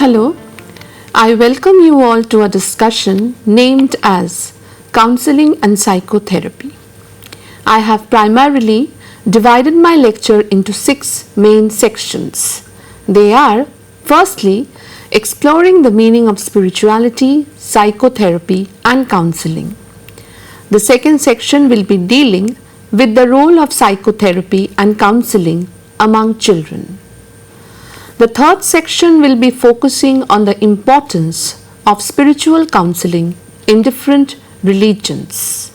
Hello, I welcome you all to a discussion named as Counseling and Psychotherapy. I have primarily divided my lecture into 6 main sections. They are, firstly, exploring the meaning of spirituality, psychotherapy, and counseling. The second section will be dealing with the role of psychotherapy and counseling among children. The third section will be focusing on the importance of spiritual counseling in different religions.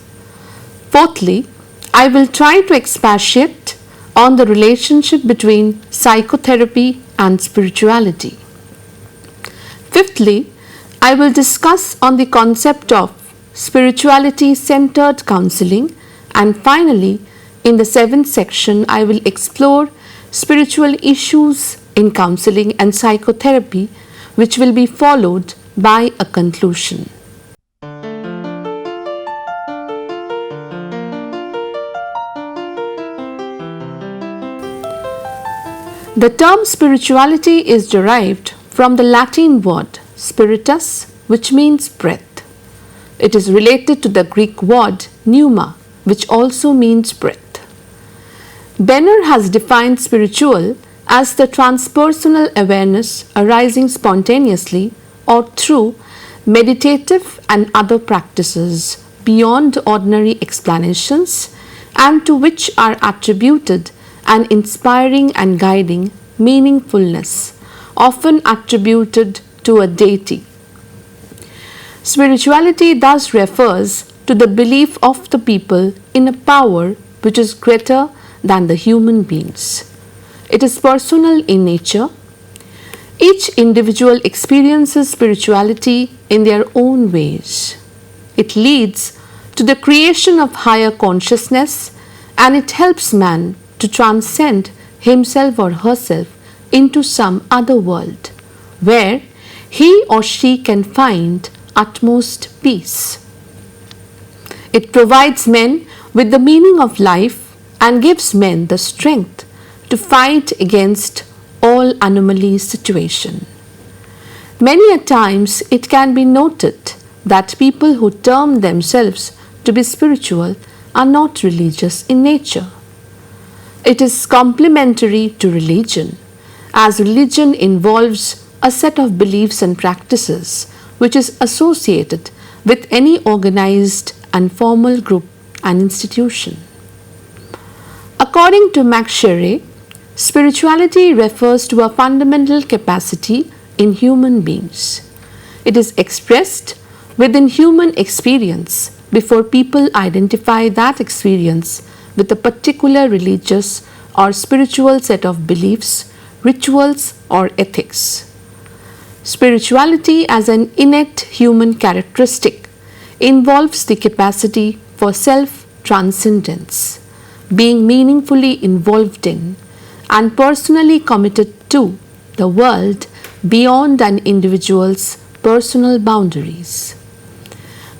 Fourthly, I will try to expatiate on the relationship between psychotherapy and spirituality. Fifthly, I will discuss on the concept of spirituality-centered counseling, and finally, in the 7th section, I will explore spiritual issues in counseling and psychotherapy, which will be followed by a conclusion. The term spirituality is derived from the Latin word spiritus, which means breath. It is related to the Greek word pneuma, which also means breath. Benner has defined spiritual as the transpersonal awareness arising spontaneously or through meditative and other practices beyond ordinary explanations, and to which are attributed an inspiring and guiding meaningfulness, often attributed to a deity. Spirituality thus refers to the belief of the people in a power which is greater than the human beings. It is personal in nature. Each individual experiences spirituality in their own ways. It leads to the creation of higher consciousness, and it helps man to transcend himself or herself into some other world where he or she can find utmost peace. It provides men with the meaning of life and gives men the strength to fight against all anomaly situation. Many a times it can be noted that people who term themselves to be spiritual are not religious in nature. It is complementary to religion, as religion involves a set of beliefs and practices which is associated with any organized and formal group and institution. According to Max Sherry, spirituality refers to a fundamental capacity in human beings. It is expressed within human experience before people identify that experience with a particular religious or spiritual set of beliefs, rituals, or ethics. Spirituality as an innate human characteristic involves the capacity for self-transcendence, being meaningfully involved in and personally committed to the world beyond an individual's personal boundaries.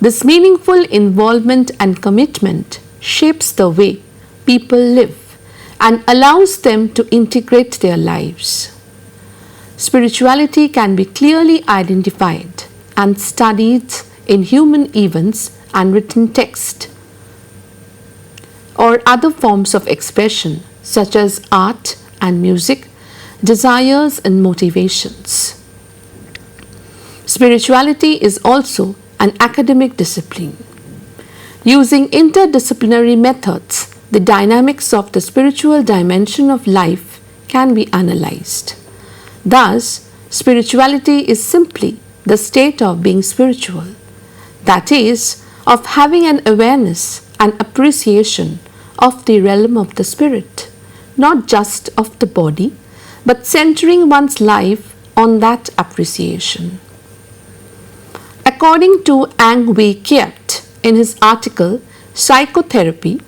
This meaningful involvement and commitment shapes the way people live and allows them to integrate their lives. Spirituality can be clearly identified and studied in human events and written text or other forms of expression such as art and music, desires and motivations. Spirituality is also an academic discipline. Using interdisciplinary methods, the dynamics of the spiritual dimension of life can be analyzed. Thus, spirituality is simply the state of being spiritual, that is, of having an awareness and appreciation of the realm of the spirit, not just of the body, but centering one's life on that appreciation. According to Ang Wee Kiat, in his article Psychotherapy,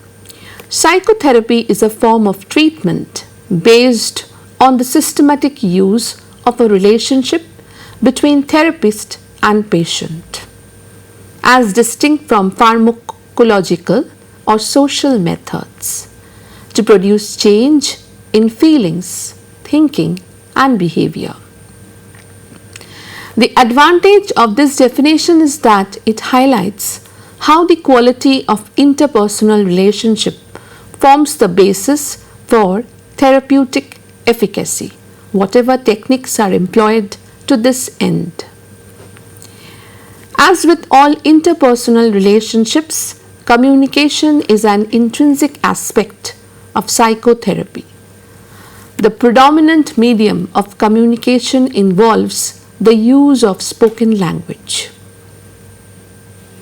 psychotherapy is a form of treatment based on the systematic use of a relationship between therapist and patient, as distinct from pharmacological or social methods, to produce change in feelings, thinking, and behavior. The advantage of this definition is that it highlights how the quality of interpersonal relationship forms the basis for therapeutic efficacy, whatever techniques are employed to this end. As with all interpersonal relationships, communication is an intrinsic aspect of psychotherapy. The predominant medium of communication involves the use of spoken language.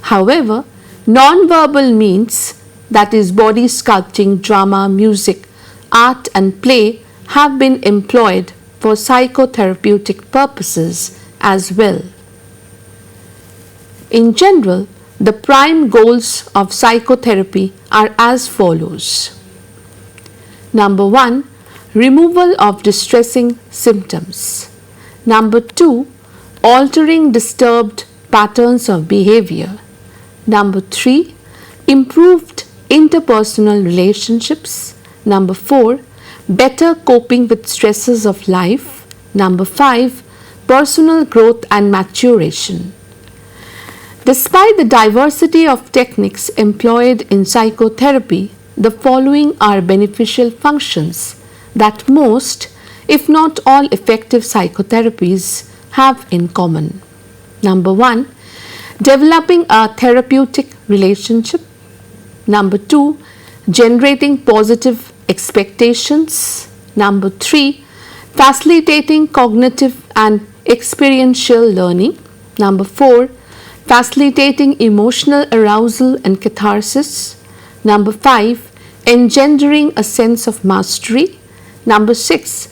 However, non-verbal means, that is body sculpting, drama, music, art and play, have been employed for psychotherapeutic purposes as well. In general, the prime goals of psychotherapy are as follows. Number 1, removal of distressing symptoms. Number 2, altering disturbed patterns of behavior. Number 3, improved interpersonal relationships. Number 4, better coping with stresses of life. Number 5, personal growth and maturation. Despite the diversity of techniques employed in psychotherapy, the following are beneficial functions that most, if not all, effective psychotherapies have in common. Number 1, developing a therapeutic relationship. Number 2, generating positive expectations. Number 3, facilitating cognitive and experiential learning. Number 4, facilitating emotional arousal and catharsis. Number 5, engendering a sense of mastery. Number 6,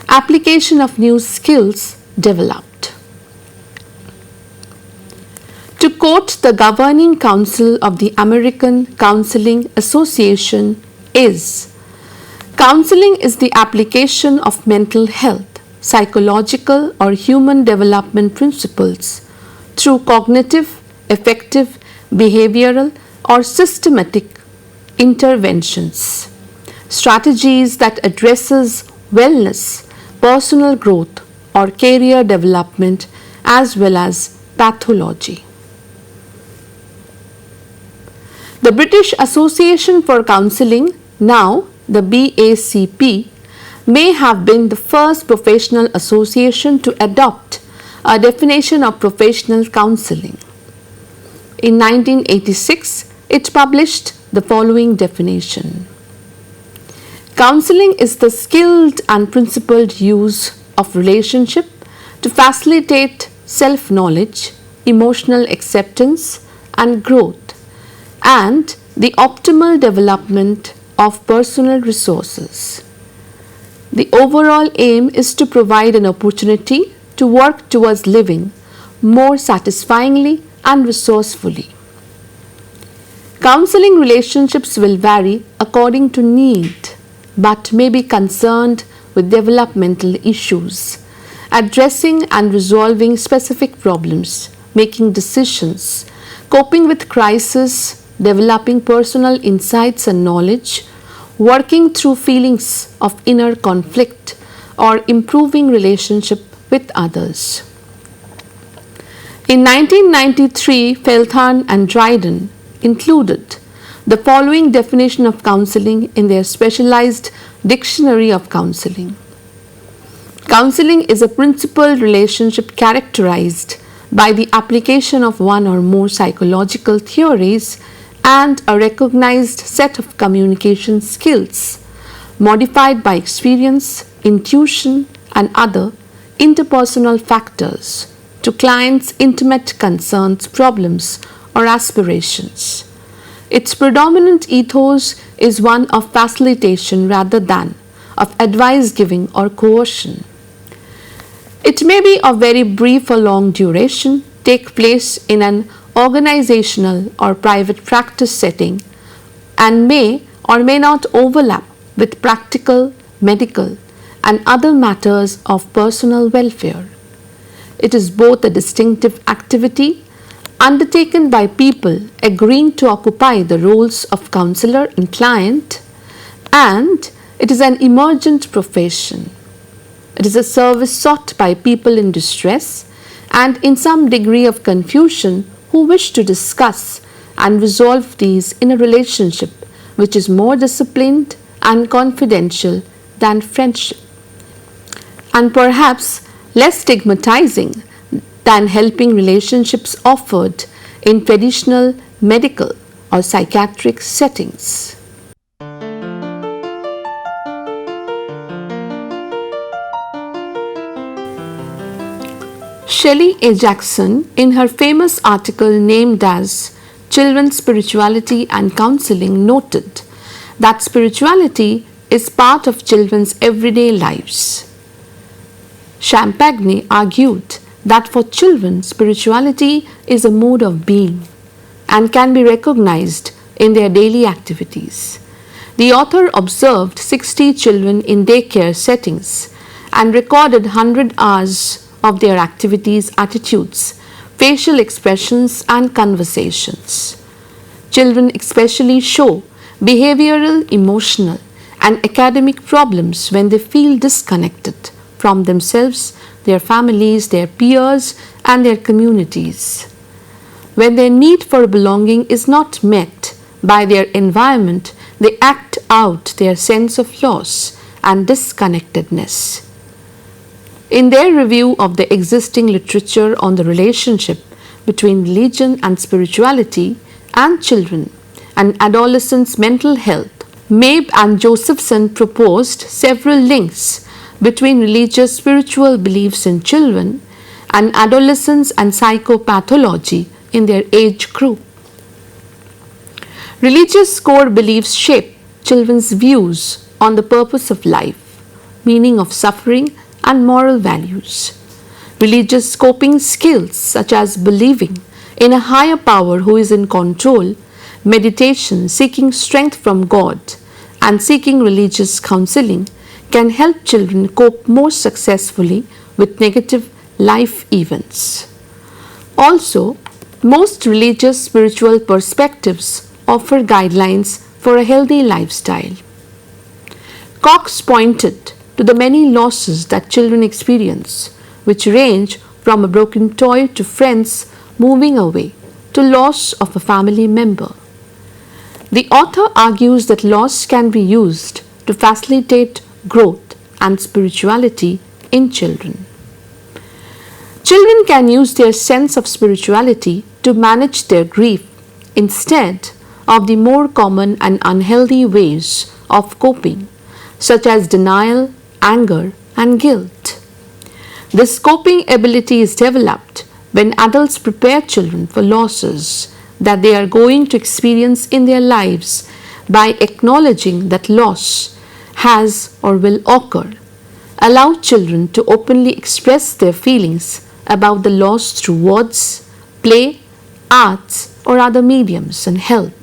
application of new skills developed. To quote the Governing Council of the American Counseling Association is, counseling is the application of mental health, psychological or human development principles through cognitive, affective, behavioral or systematic interventions, strategies that addresses wellness, personal growth or career development as well as pathology. The British Association for Counselling, now the BACP, may have been the first professional association to adopt a definition of professional counseling. In 1986, it published the following definition. Counseling is the skilled and principled use of relationship to facilitate self-knowledge, emotional acceptance and growth, and the optimal development of personal resources. The overall aim is to provide an opportunity to work towards living more satisfyingly and resourcefully. Counseling relationships will vary according to need, but may be concerned with developmental issues, addressing and resolving specific problems, making decisions, coping with crisis, developing personal insights and knowledge, working through feelings of inner conflict, or improving relationship with others. In 1993, Feltham and Dryden included the following definition of counseling in their specialized dictionary of counseling. Counseling is a principled relationship characterized by the application of one or more psychological theories and a recognized set of communication skills, modified by experience, intuition, and other interpersonal factors to clients' intimate concerns, problems, or aspirations. Its predominant ethos is one of facilitation rather than of advice giving or coercion. It may be of very brief or long duration, take place in an organizational or private practice setting, and may or may not overlap with practical, medical, and other matters of personal welfare. It is both a distinctive activity undertaken by people agreeing to occupy the roles of counselor and client, and it is an emergent profession. It is a service sought by people in distress and in some degree of confusion who wish to discuss and resolve these in a relationship which is more disciplined and confidential than friendship, and perhaps less stigmatizing than helping relationships offered in traditional medical or psychiatric settings. Shelley A. Jackson, in her famous article named as Children's Spirituality and Counseling, noted that spirituality is part of children's everyday lives. Champagne argued that for children, spirituality is a mode of being and can be recognized in their daily activities. The author observed 60 children in daycare settings and recorded 100 hours of their activities, attitudes, facial expressions, and conversations. Children especially show behavioral, emotional, and academic problems when they feel disconnected from themselves, their families, their peers, and their communities. When their need for belonging is not met by their environment, they act out their sense of loss and disconnectedness. In their review of the existing literature on the relationship between religion and spirituality and children and adolescents' mental health, Mabe and Josephson proposed several links between religious spiritual beliefs in children and adolescence and psychopathology in their age group. Religious core beliefs shape children's views on the purpose of life, meaning of suffering, and moral values. Religious coping skills such as believing in a higher power who is in control, meditation, seeking strength from God, and seeking religious counseling can help children cope more successfully with negative life events. Also, most religious spiritual perspectives offer guidelines for a healthy lifestyle. Cox pointed to the many losses that children experience, which range from a broken toy to friends moving away to loss of a family member. The author argues that loss can be used to facilitate growth and spirituality in children. Children can use their sense of spirituality to manage their grief instead of the more common and unhealthy ways of coping, such as denial, anger, and guilt. This coping ability is developed when adults prepare children for losses that they are going to experience in their lives by acknowledging that loss has or will occur. Allow children to openly express their feelings about the loss through words, play, arts, or other mediums, and help.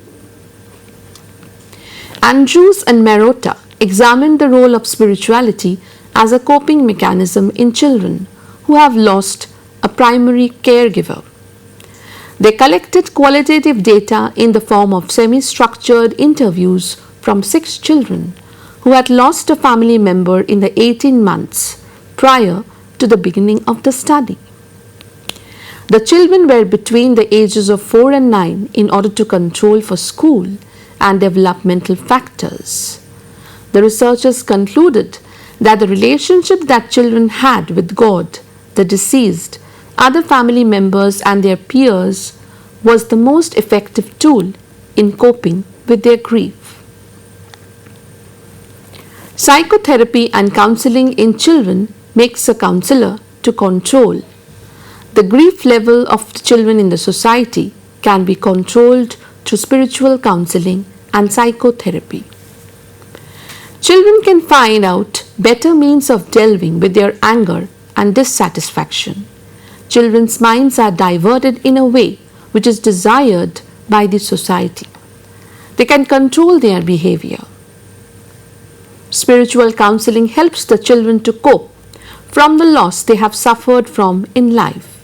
Andrews and Marotta examined the role of spirituality as a coping mechanism in children who have lost a primary caregiver. They collected qualitative data in the form of semi-structured interviews from 6 children who had lost a family member in the 18 months prior to the beginning of the study. The children were between the ages of 4 and 9 in order to control for school and developmental factors. The researchers concluded that the relationship that children had with God, the deceased, other family members, and their peers was the most effective tool in coping with their grief. Psychotherapy and counseling in children makes a counselor to control. The grief level of the children in the society can be controlled through spiritual counseling and psychotherapy. Children can find out better means of delving with their anger and dissatisfaction. Children's minds are diverted in a way which is desired by the society. They can control their behavior. Spiritual counseling helps the children to cope from the loss they have suffered from in life.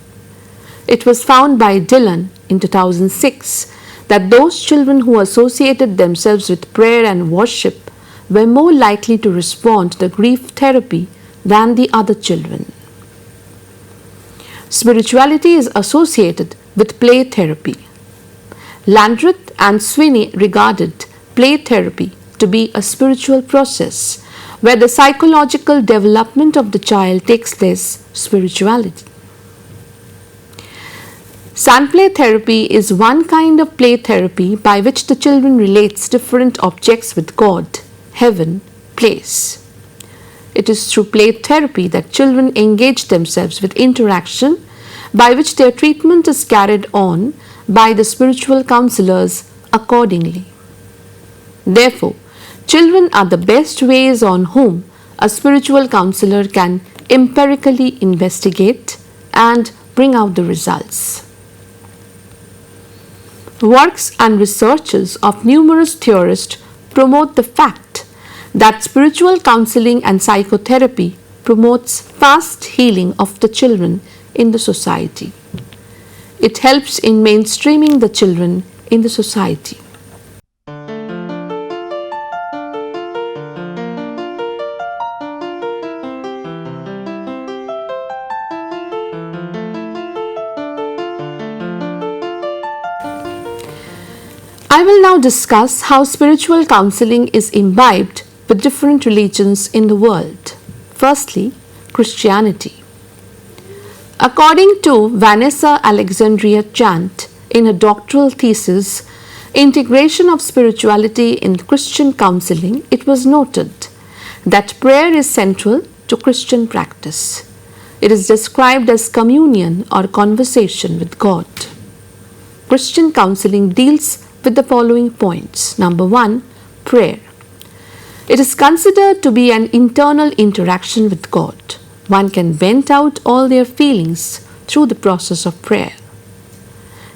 It was found by Dillon in 2006 that those children who associated themselves with prayer and worship were more likely to respond to the grief therapy than the other children. Spirituality is associated with play therapy. Landreth and Sweeney regarded play therapy to be a spiritual process where the psychological development of the child takes place spirituality. Sandplay therapy is one kind of play therapy by which the children relates different objects with God, heaven, place. It is through play therapy that children engage themselves with interaction by which their treatment is carried on by the spiritual counselors accordingly. Therefore, children are the best ways on whom a spiritual counselor can empirically investigate and bring out the results. Works and researches of numerous theorists promote the fact that spiritual counseling and psychotherapy promotes fast healing of the children in the society. It helps in mainstreaming the children in the society. I will now discuss how spiritual counseling is imbibed with different religions in the world. Firstly, Christianity. According to Vanessa Alexandria Chant, in her doctoral thesis, Integration of Spirituality in Christian Counseling, it was noted that prayer is central to Christian practice. It is described as communion or conversation with God. Christian counseling deals with the following points. Number 1, prayer. It is considered to be an internal interaction with God. One can vent out all their feelings through the process of prayer.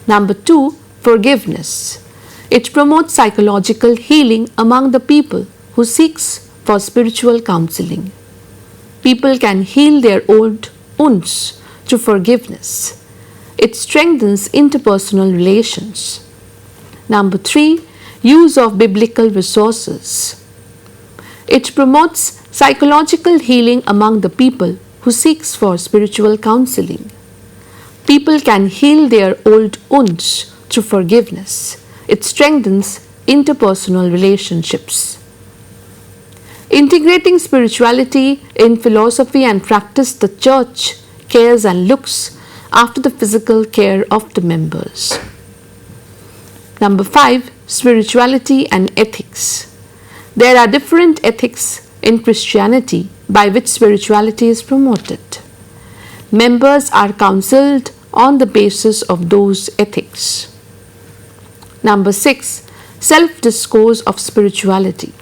Number 2, forgiveness. It promotes psychological healing among the people who seeks for spiritual counseling. People can heal their old wounds through forgiveness. It strengthens interpersonal relations. Number 3, use of biblical resources. It promotes psychological healing among the people who seeks for spiritual counseling. People can heal their old wounds through forgiveness. It strengthens interpersonal relationships. Integrating spirituality in philosophy and practice, the church cares and looks after the physical care of the members. Number 5, spirituality and ethics. There are different ethics in Christianity by which spirituality is promoted. Members are counseled on the basis of those ethics. Number 6, self-discourse of spirituality.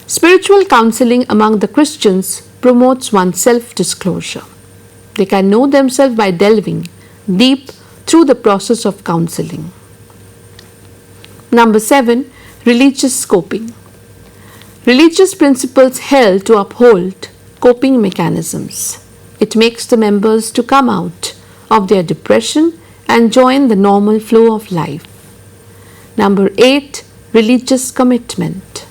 Spiritual counseling among the Christians promotes one's self-disclosure. They can know themselves by delving deep through the process of counseling. Number 7, religious coping. Religious principles help to uphold coping mechanisms. It makes the members to come out of their depression and join the normal flow of life. Number 8, religious commitment.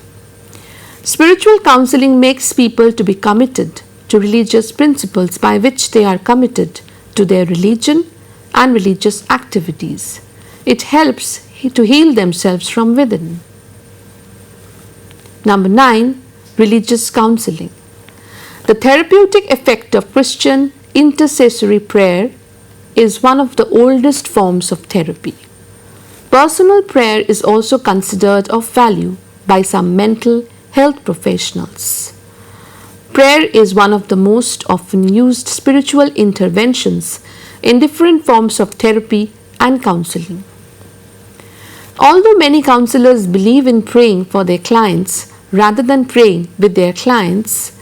Spiritual counseling makes people to be committed to religious principles by which they are committed to their religion and religious activities. It helps to heal themselves from within. Number 9, religious counseling. The therapeutic effect of Christian intercessory prayer is one of the oldest forms of therapy. Personal prayer is also considered of value by some mental health professionals. Prayer is one of the most often used spiritual interventions in different forms of therapy and counseling. Although many counselors believe in praying for their clients rather than praying with their clients,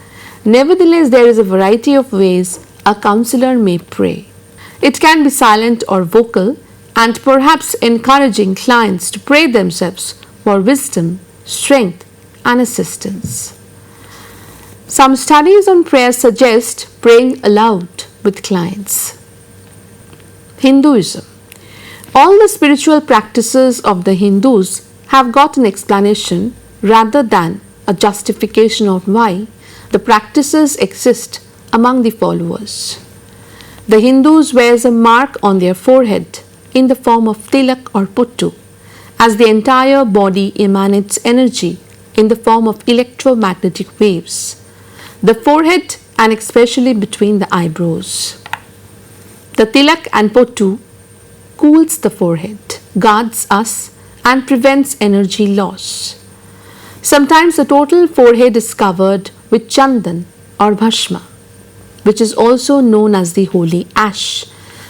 nevertheless there is a variety of ways a counselor may pray. It can be silent or vocal, and perhaps encouraging clients to pray themselves for wisdom, strength, and assistance. Some studies on prayer suggest praying aloud with clients. Hinduism. All the spiritual practices of the Hindus have got an explanation rather than a justification of why the practices exist among the followers. The Hindus wears a mark on their forehead in the form of tilak or puttu, as the entire body emanates energy in the form of electromagnetic waves. The forehead and especially between the eyebrows. The tilak and puttu cools the forehead, guards us, and prevents energy loss. Sometimes the total forehead is covered with chandan or bhashma, which is also known as the holy ash,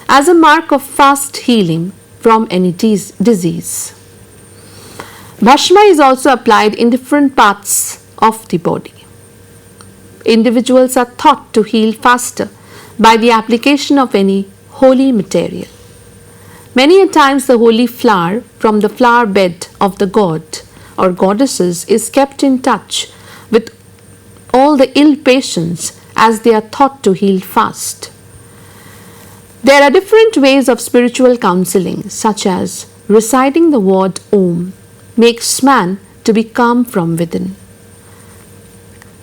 as a mark of fast healing from any disease. Bhashma is also applied in different parts of the body. Individuals are thought to heal faster by the application of any holy material. Many a times the holy flower from the flower bed of the god or goddesses is kept in touch with all the ill patients as they are thought to heal fast. There are different ways of spiritual counseling, such as reciting the word Om makes man to be calm from within.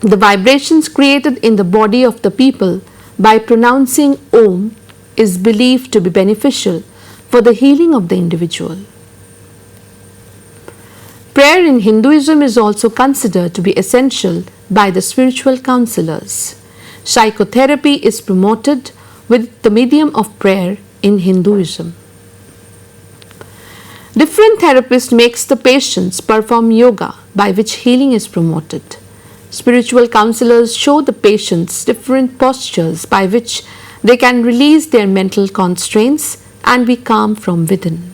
The vibrations created in the body of the people by pronouncing Om is believed to be beneficial for the healing of the individual. Prayer in Hinduism is also considered to be essential by the spiritual counselors. Psychotherapy is promoted with the medium of prayer in Hinduism. Different therapists makes the patients perform yoga by which healing is promoted. Spiritual counselors show the patients different postures by which they can release their mental constraints and be calm from within.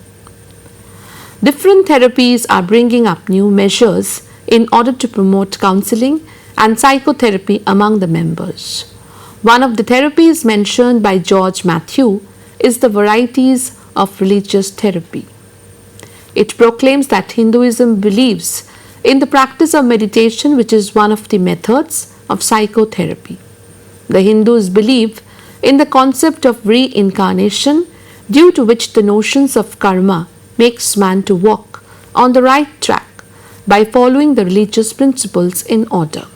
Different therapies are bringing up new measures in order to promote counseling and psychotherapy among the members. One of the therapies mentioned by George Matthew is the varieties of religious therapy. It proclaims that Hinduism believes in the practice of meditation, which is one of the methods of psychotherapy. The Hindus believe in the concept of reincarnation, due to which the notions of karma makes man to walk on the right track by following the religious principles in order.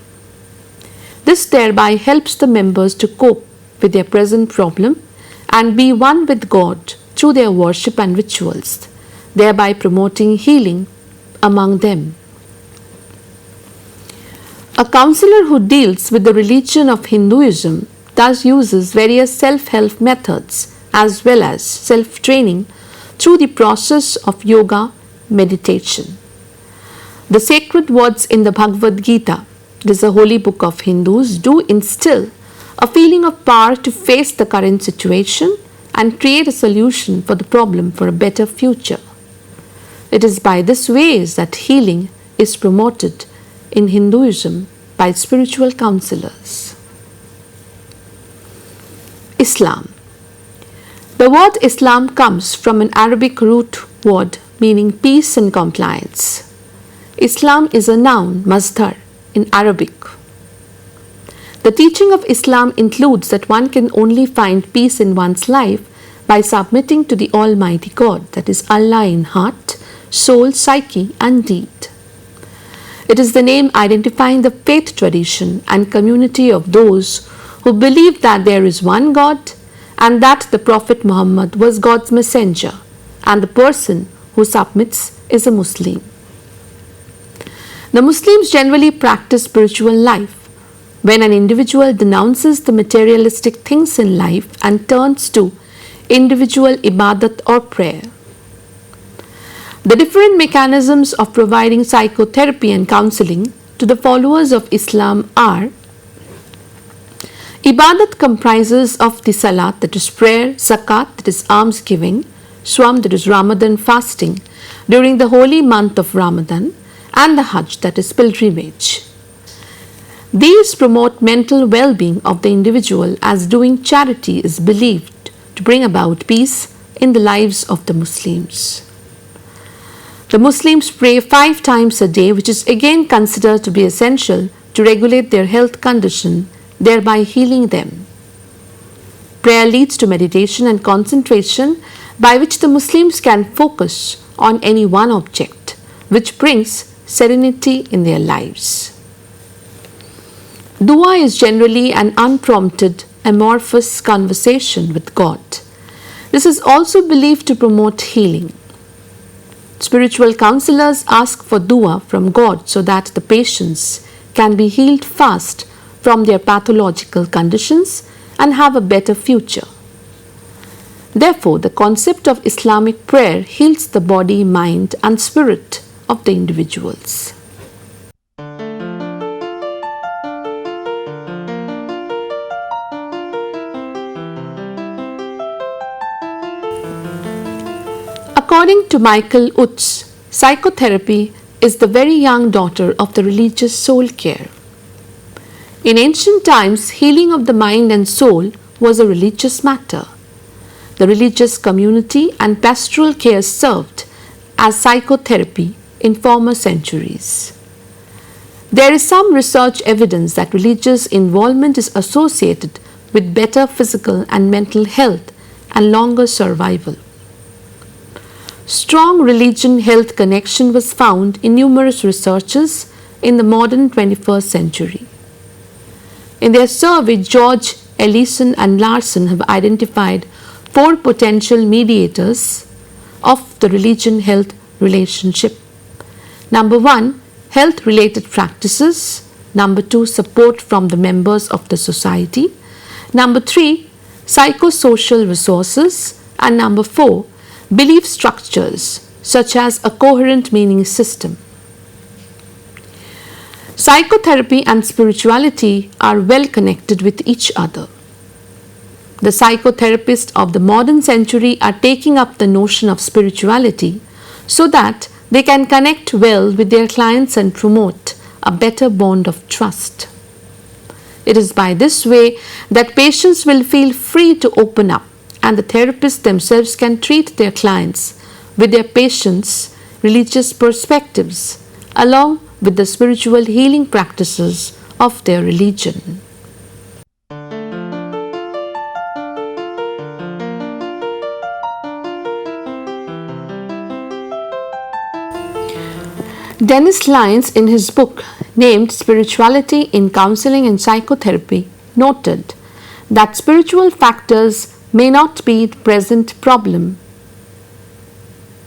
This thereby helps the members to cope with their present problem and be one with God through their worship and rituals, thereby promoting healing among them. A counselor who deals with the religion of Hinduism thus uses various self-help methods as well as self-training through the process of yoga meditation. The sacred words in the Bhagavad Gita, it is a holy book of Hindus, do instill a feeling of power to face the current situation and create a solution for the problem for a better future. It is by this ways that healing is promoted in Hinduism by spiritual counselors. Islam. The word Islam comes from an Arabic root word meaning peace and compliance. Islam is a noun, masdar, in Arabic. The teaching of Islam includes that one can only find peace in one's life by submitting to the Almighty God, that is Allah, in heart, soul, psyche, and deed. It is the name identifying the faith tradition and community of those who believe that there is one God and that the Prophet Muhammad was God's messenger, and the person who submits is a Muslim. The Muslims generally practice spiritual life. When an individual denounces the materialistic things in life and turns to individual ibadat or prayer. The different mechanisms of providing psychotherapy and counseling to the followers of Islam are: Ibadat comprises of the Salat, that is prayer, Zakat, that is alms giving, Swam, that is Ramadan fasting during the holy month of Ramadan, and the Hajj, that is pilgrimage. These promote mental well-being of the individual, as doing charity is believed to bring about peace in the lives of the Muslims. The Muslims pray 5 times a day, which is again considered to be essential to regulate their health condition, thereby healing them. Prayer leads to meditation and concentration, by which the Muslims can focus on any one object, which brings serenity in their lives. Dua is generally an unprompted amorphous conversation with God. This is also believed to promote healing. Spiritual counselors ask for dua from God so that the patients can be healed fast from their pathological conditions and have a better future. Therefore, the concept of Islamic prayer heals the body, mind, and spirit of the individuals. According to Michael Utz, psychotherapy is the very young daughter of the religious soul care. In ancient times, healing of the mind and soul was a religious matter. The religious community and pastoral care served as psychotherapy in former centuries. There is some research evidence that religious involvement is associated with better physical and mental health and longer survival. Strong religion-health connection was found in numerous researches in the modern 21st century. In their survey, George, Ellison and Larson have identified 4 potential mediators of the religion-health relationship. Number 1, health-related practices. Number 2, support from the members of the society. Number 3, psychosocial resources. And number 4, belief structures such as a coherent meaning system. Psychotherapy and spirituality are well connected with each other. The psychotherapists of the modern century are taking up the notion of spirituality so that they can connect well with their clients and promote a better bond of trust. It is by this way that patients will feel free to open up, and the therapists themselves can treat their clients with their patients' religious perspectives along with the spiritual healing practices of their religion. Dennis Lyons, in his book named Spirituality in Counseling and Psychotherapy, noted that spiritual factors may not be the present problem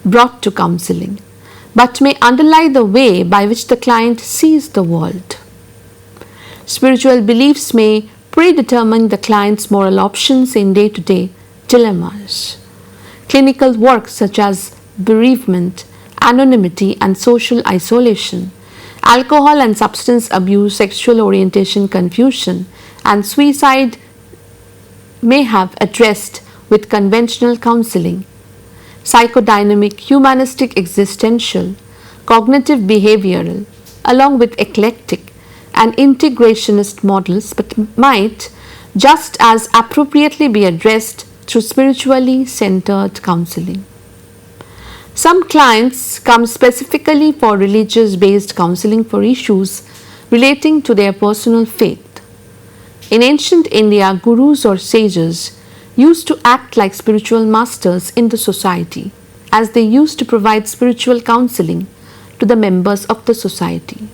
brought to counseling, but may underlie the way by which the client sees the world. Spiritual beliefs may predetermine the client's moral options in day-to-day dilemmas. Clinical work such as bereavement, anonymity and social isolation, alcohol and substance abuse, sexual orientation confusion, and suicide may have addressed with conventional counseling. Psychodynamic, humanistic, existential, cognitive behavioral, along with eclectic and integrationist models, but might just as appropriately be addressed through spiritually centered counseling. Some clients come specifically for religious-based counseling for issues relating to their personal faith. In ancient India, gurus or sages used to act like spiritual masters in the society, as they used to provide spiritual counseling to the members of the society.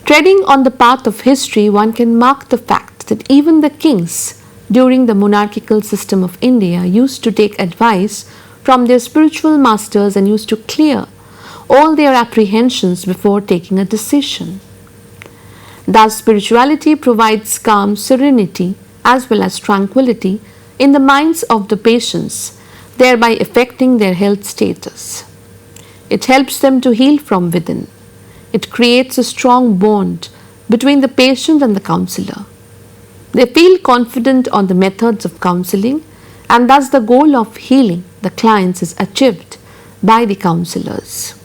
Treading on the path of history, one can mark the fact that even the kings during the monarchical system of India used to take advice from their spiritual masters and used to clear all their apprehensions before taking a decision. Thus, spirituality provides calm, serenity, as well as tranquility in the minds of the patients, thereby affecting their health status. It helps them to heal from within. It creates a strong bond between the patient and the counselor. They feel confident on the methods of counseling, and thus the goal of healing the clients is achieved by the counselors.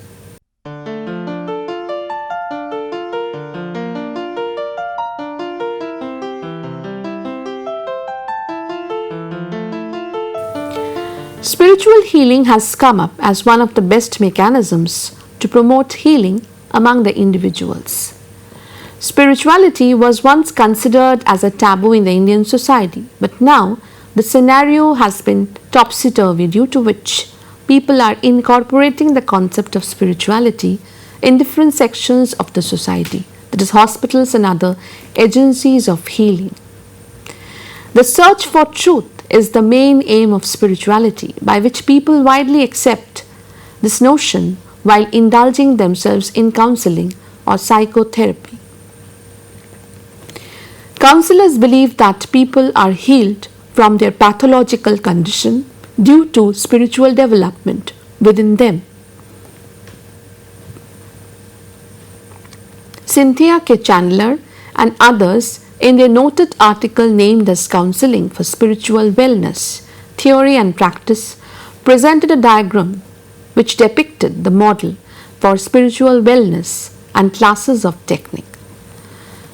Spiritual healing has come up as one of the best mechanisms to promote healing among the individuals. Spirituality was once considered as a taboo in the Indian society, but now the scenario has been topsy-turvy, due to which people are incorporating the concept of spirituality in different sections of the society, that is, hospitals and other agencies of healing. The search for truth is the main aim of spirituality, by which people widely accept this notion while indulging themselves in counseling or psychotherapy. Counselors believe that people are healed from their pathological condition due to spiritual development within them. Cynthia K. Chandler and others, in their noted article named as Counseling for Spiritual Wellness, Theory and Practice, presented a diagram which depicted the model for spiritual wellness and classes of technique.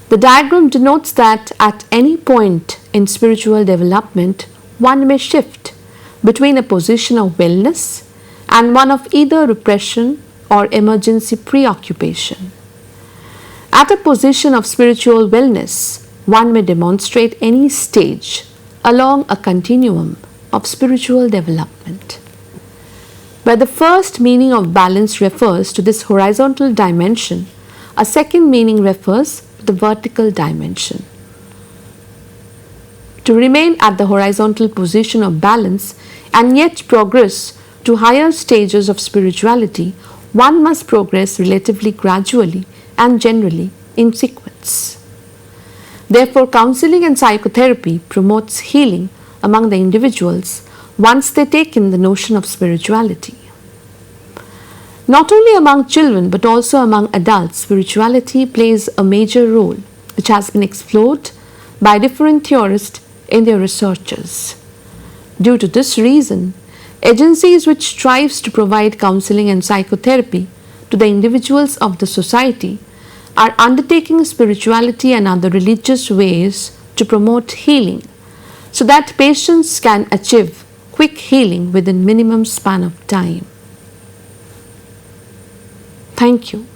The diagram denotes that at any point in spiritual development, one may shift between a position of wellness and one of either repression or emergency preoccupation. At a position of spiritual wellness, one may demonstrate any stage along a continuum of spiritual development. Where the first meaning of balance refers to this horizontal dimension, a second meaning refers to the vertical dimension. To remain at the horizontal position of balance and yet progress to higher stages of spirituality, one must progress relatively gradually and generally in sequence. Therefore, counseling and psychotherapy promotes healing among the individuals once they take in the notion of spirituality. Not only among children but also among adults, spirituality plays a major role, which has been explored by different theorists in their researches. Due to this reason, agencies which strives to provide counseling and psychotherapy to the individuals of the society are undertaking spirituality and other religious ways to promote healing, so that patients can achieve quick healing within minimum span of time. Thank you.